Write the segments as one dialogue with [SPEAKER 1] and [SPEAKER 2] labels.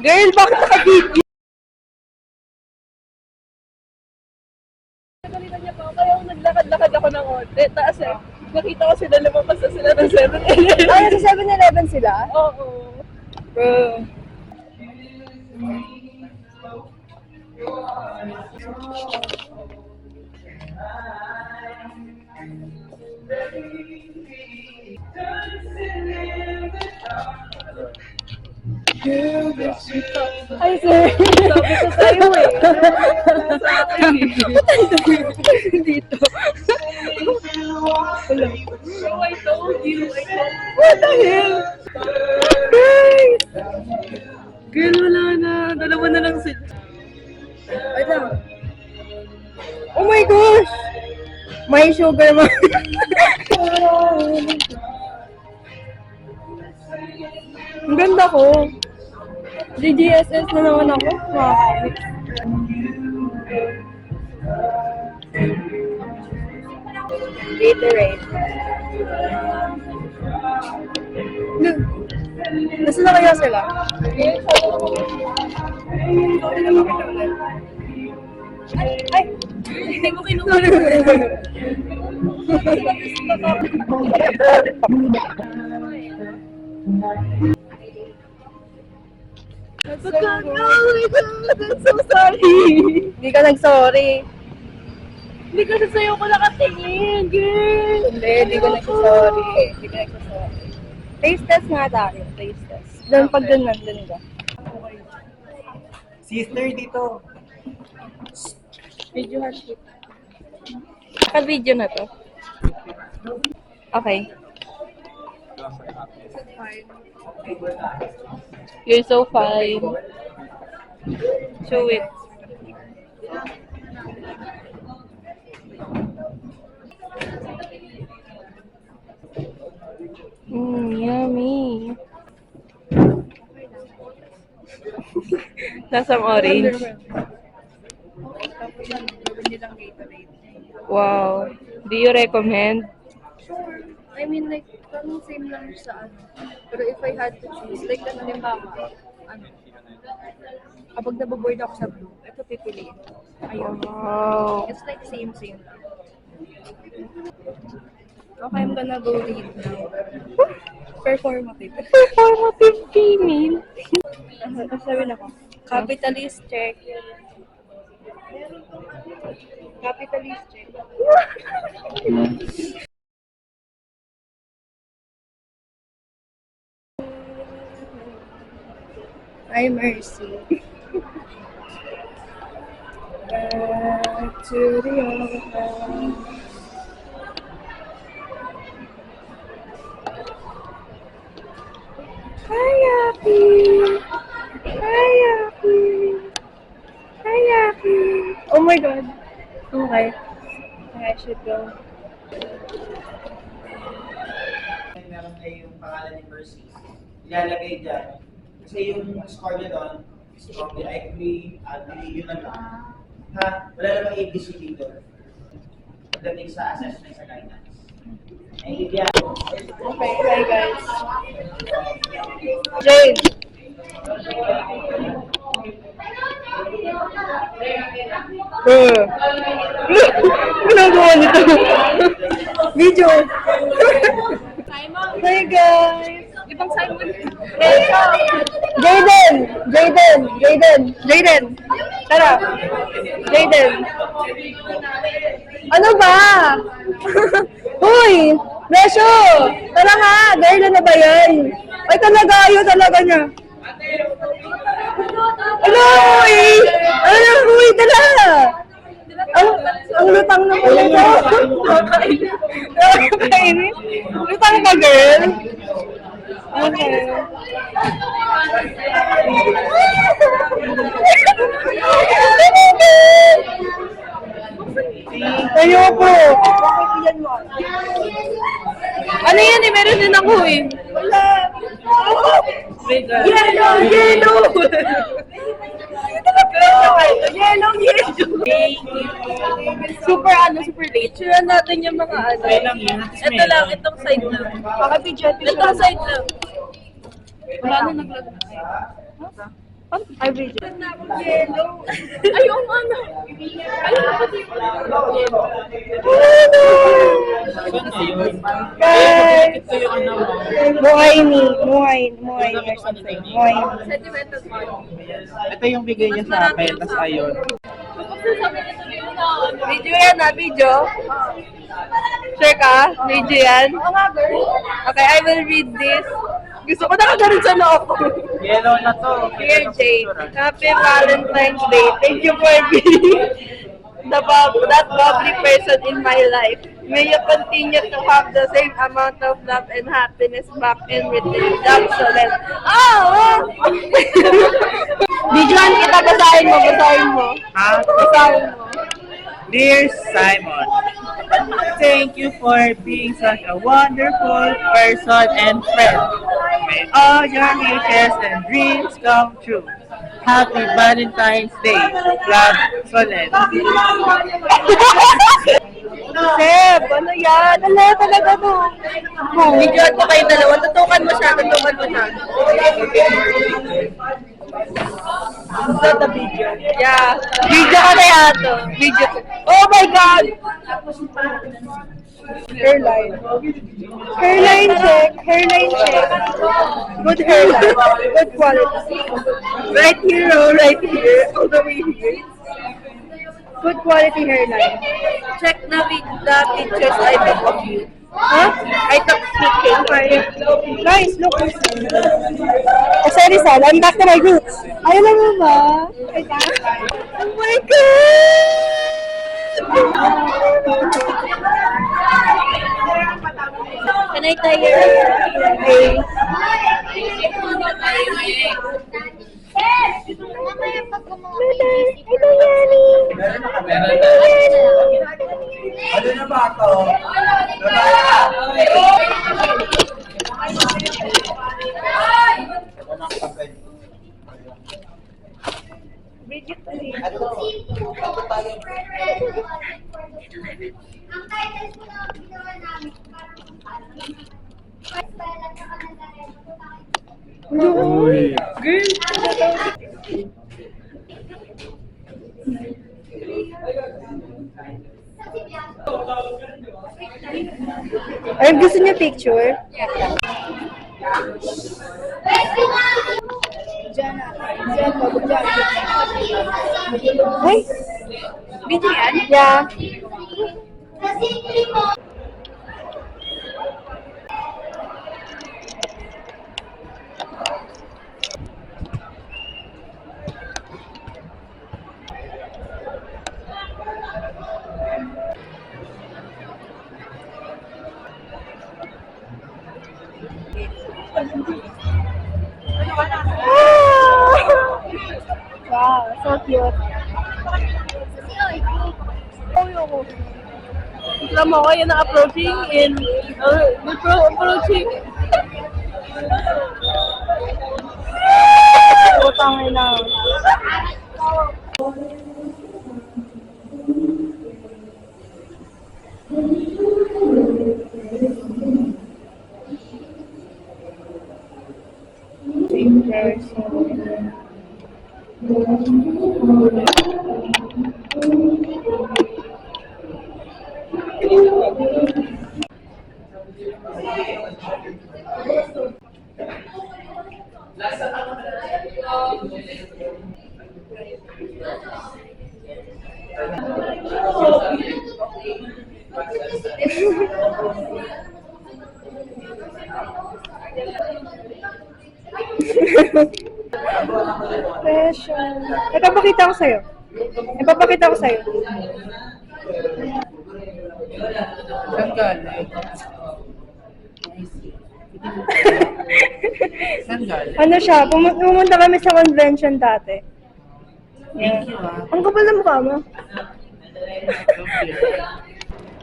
[SPEAKER 1] Girl, bakit naka-video?
[SPEAKER 2] Nakalitan niya pa ako, kaya naglakad-lakad ako ng konti. Taas nakita ko sila lumabas na sila ng 7-Eleven.
[SPEAKER 1] Ay, sa 7-Eleven sila?
[SPEAKER 2] Oo.
[SPEAKER 1] Bro. Hi, sir.
[SPEAKER 2] Sabi ko sa'yo eh.
[SPEAKER 1] Dito.
[SPEAKER 2] So I told you.
[SPEAKER 1] What the hell? Guys!
[SPEAKER 2] Girl, wala na. Dalawa na lang sila.
[SPEAKER 1] Wait lang. Oh my gosh! My sugar mommy. Ang ganda ko. GGSS na naman ako. Makakainis. Gatorade. Look. Nasa na kaya sila? Ay!
[SPEAKER 2] Hindi ko kinuha. I'm so sorry.
[SPEAKER 1] Hindi ka nag-sorry.
[SPEAKER 2] Hindi kasi sa'yo ko nakatingin, girl.
[SPEAKER 1] Hindi ka nag-sorry. Hindi ka nag-sorry. Taste test nga tayo. Taste test. Doon pag doon nandun ka.
[SPEAKER 3] Sister dito.
[SPEAKER 1] Video hardship. Pa-video na to. Okay. You're so fine. Show it. Yummy. Lasang orange. Wow. Do you recommend?
[SPEAKER 2] Sure. I mean, like, parang same lang sa ano. Pero if I had to choose, like, halimbawa, kapag nababoard ako sa blue, ito pipiliin ko. Ayun.
[SPEAKER 1] Wow.
[SPEAKER 2] It's like same lang.
[SPEAKER 1] Okay, I'm gonna go read now. Performative. Performative female. Sabihin ako. Capitalist check. Capitalist check. Ay, mercy. Back to the old house. Hi, Yaki! Hi, Yaki! Hi, Yaki! Oh my God! Okay. I should go.
[SPEAKER 3] Meron kayo yung pangalan ni Mercy. Ilalagay dyan. Kasi yung score niya doon, strongly I agree, yun na lang. Ha? Wala namang ABC dito. Pagdating sa assessment sa guidance. Naiintindihan.
[SPEAKER 1] Okay, hi guys. Jade! Ginagawa nito. Video.
[SPEAKER 2] Simon!
[SPEAKER 1] Hi guys!
[SPEAKER 2] Ibang Simon.
[SPEAKER 1] Jaden! Jaden! Jaden! Jaden! Tara! Jaden! Ano ba? Hoy! Resyo! Tara nga! Girl, ano ba yan? Ay talaga, ayaw talaga niya. Ano? Uy! Ano? Uy! Tala! Ang lutang ng ulo mo. Nakakainis. Lutang ka, girl? Okay. Ayoko. Ano yan eh? Meron din ako eh. Wala. Yellow! Yellow! Yellow! Super super late. Sure natin yung mga ano.
[SPEAKER 2] Ito lang, itong side lang.
[SPEAKER 1] Baka pijati siya.
[SPEAKER 2] Itong side lang.
[SPEAKER 1] Wala na naglag. Ay, video.
[SPEAKER 2] Yellow. Ay, yung ano. Ay, pati yung
[SPEAKER 1] Guys! Muhay or something. Muhay.
[SPEAKER 2] sentimental part.
[SPEAKER 4] Ito yung bigay niya sa akin, tapos ayun.
[SPEAKER 1] Video yan video? Sure ka? Video yan? Okay, I will read this. Gusto ko nakaganon sa loob ko.
[SPEAKER 4] Yellow na to.
[SPEAKER 1] Dear Jay, Happy Valentine's Day. Thank you for being that lovely person in my life. May you continue to have the same amount of love and happiness back in return. Love, Solen. Videoan kita, basahin mo.
[SPEAKER 4] Ha?
[SPEAKER 1] Basahin mo.
[SPEAKER 4] Dear Simon, thank you for being such a wonderful person and friend. May all your wishes and dreams come true. Happy Valentine's Day. Love, Solen.
[SPEAKER 1] Seb, ano yan? Ala, talaga to. Videoan ko kayo dalawa. Tutukan mo siya. Is that the video? Yeah. Video ka na yato. Video. Oh my God! Hairline. Hairline check. Good hairline. Good quality. Right here, right here. All the way here. Good quality hairline. Check the pictures I took of you. Huh? I took pictures. Nice, look. Oh, sorry, Sal. I'm back to my roots. Ayaw lang mo ba? Oh my God! Can I tie your hair?
[SPEAKER 3] Ano na ba ito?
[SPEAKER 5] Ang title ko na ginawa namin,
[SPEAKER 1] Ay, gusto niya picture? Ay! Video yan? Yeah. Wow, so cute. Alam mo, yan na approaching approaching. Utang na. Fashion. Ipapakita ko sa'yo.
[SPEAKER 4] Saan galing? Saan galing?
[SPEAKER 1] Ano siya, pumunta kami sa convention dati.
[SPEAKER 4] Thank you, ah.
[SPEAKER 1] Ang kapal na mukha mo.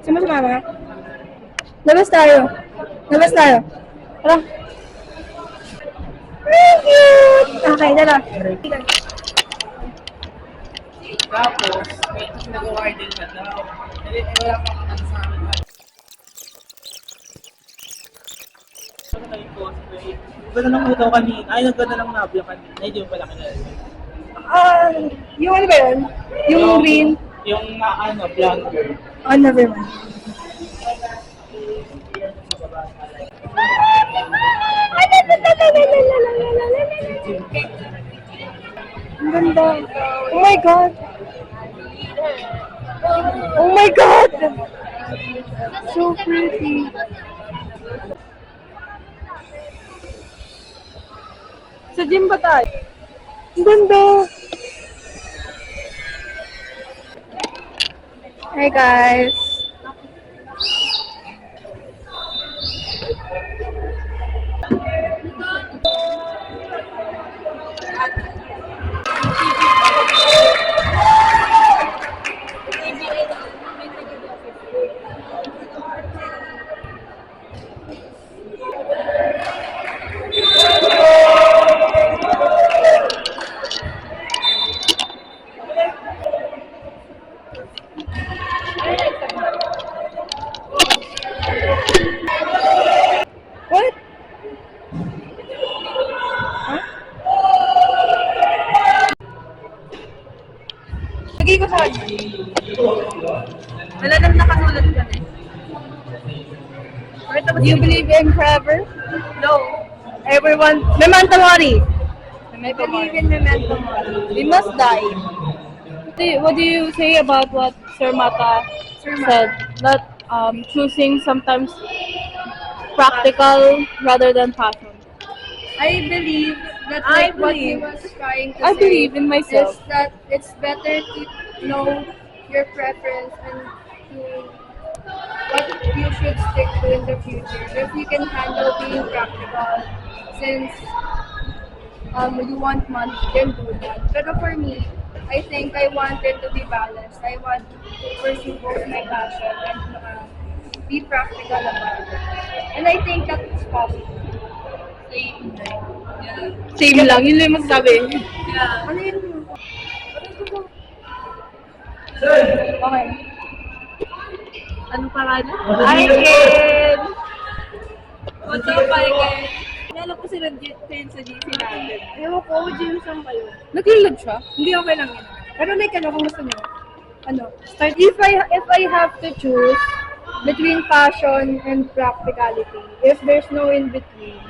[SPEAKER 1] Sino si mama? Labas tayo. Tara. Thank you! Okay, tara.
[SPEAKER 4] Tapos, may nag-awarding ka daw. Wala pa ako sa amin. Ganda yung cosplay. Ganda ng utaw kanina. Ay, naganda ng nabya kanina. Ay, di mo pala kanina.
[SPEAKER 1] Yung ano ba yun? Yung green?
[SPEAKER 4] Yung ano, blonde girl.
[SPEAKER 1] Oh, never mind. Ang ganda. Oh my God. Oh my God. So pretty. Sa gym ba tayo? Ang ganda. Hi guys. What? Lagay ko sa kanya. Wala nang nakasulat ka eh. Do you believe in forever? No. Everyone, memento mori. I believe in memento mori. We must die.
[SPEAKER 2] What do you say about what Sir Mata said? That choosing sometimes practical rather than passion.
[SPEAKER 1] I believe that what he was trying to
[SPEAKER 2] I
[SPEAKER 1] say
[SPEAKER 2] believe in myself.
[SPEAKER 1] is that it's better to know your preference and to what you should stick to in the future. If you can handle being practical, since you want money, you can do that. But for me, I think I wanted to be balanced. I want to pursue both my passion and be practical about it. And I think that's possible.
[SPEAKER 2] Same lang, yun lang yung masasabi.
[SPEAKER 1] Yeah. Ano yun? Okay.
[SPEAKER 2] Ano pangalan?
[SPEAKER 1] Aiken! What's up, Aiken? Nalala ko sila sa GC natin. Ewan ko, Jim, saan kayo?
[SPEAKER 2] Nag-reload siya?
[SPEAKER 1] Hindi, okay lang yun. Pero like, kung gusto nyo, start. If I have to choose between passion and practicality, if there's no in between,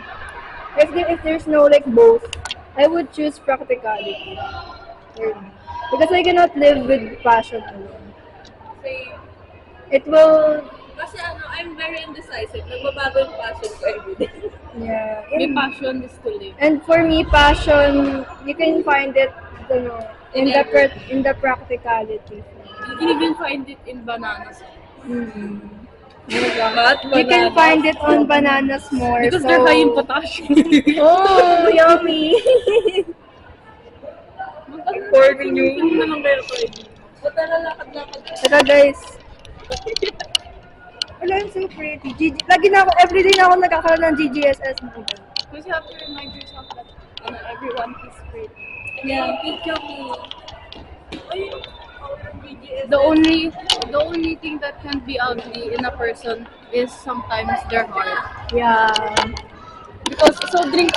[SPEAKER 1] if there's no like both, I would choose practicality. Because I cannot live with passion alone.
[SPEAKER 2] Same.
[SPEAKER 1] It will,
[SPEAKER 2] Kasi I'm very indecisive. Nagbabago yung passion ko everyday.
[SPEAKER 1] yeah.
[SPEAKER 2] May passion is to live.
[SPEAKER 1] And for me, passion, you can find it, in the practicality.
[SPEAKER 2] You can even find it in bananas.
[SPEAKER 1] Mm-hmm.
[SPEAKER 2] Not
[SPEAKER 1] You can find it on bananas more.
[SPEAKER 2] Because
[SPEAKER 1] so...
[SPEAKER 2] they're high in potassium.
[SPEAKER 1] Oh, yummy!
[SPEAKER 2] Porking you. Ano na lang kayo pwede? Ba't nalalakad-lakad?
[SPEAKER 1] Tara guys. Wala, I'm so pretty. Lagi na ako, everyday na ako nagkakaroon ng GGSS mo.
[SPEAKER 2] Because you have to remind yourself that everyone is pretty.
[SPEAKER 1] Yeah, picture me.
[SPEAKER 2] The only thing that can be ugly in a person is sometimes their heart.
[SPEAKER 1] Yeah.
[SPEAKER 2] Because so drink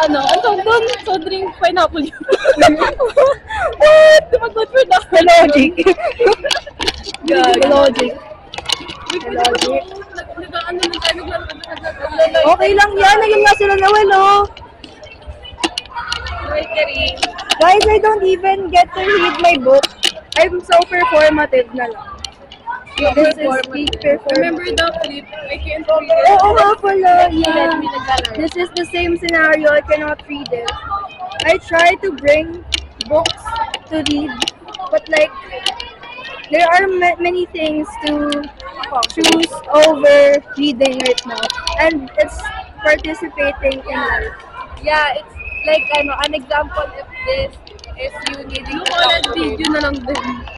[SPEAKER 2] so drink pineapple juice. What? Tumagod for that.
[SPEAKER 1] The logic.
[SPEAKER 2] Yeah,
[SPEAKER 1] The logic.
[SPEAKER 2] Logic.
[SPEAKER 1] Okay lang yan. Naging nga sila na walo. Guys, I don't even get to read my book. I'm so performative na lang. This is peak performative.
[SPEAKER 2] Remember the clip? I can't read it.
[SPEAKER 1] Oo nga pala. Yeah.
[SPEAKER 2] Let me naglalaro.
[SPEAKER 1] This is the same scenario. I cannot read it. I try to bring books to read, but like, there are many things to choose over reading right now. And it's participating in life.
[SPEAKER 2] Yeah, it's like an example of this is you needing to talk to him.
[SPEAKER 1] Video na lang din.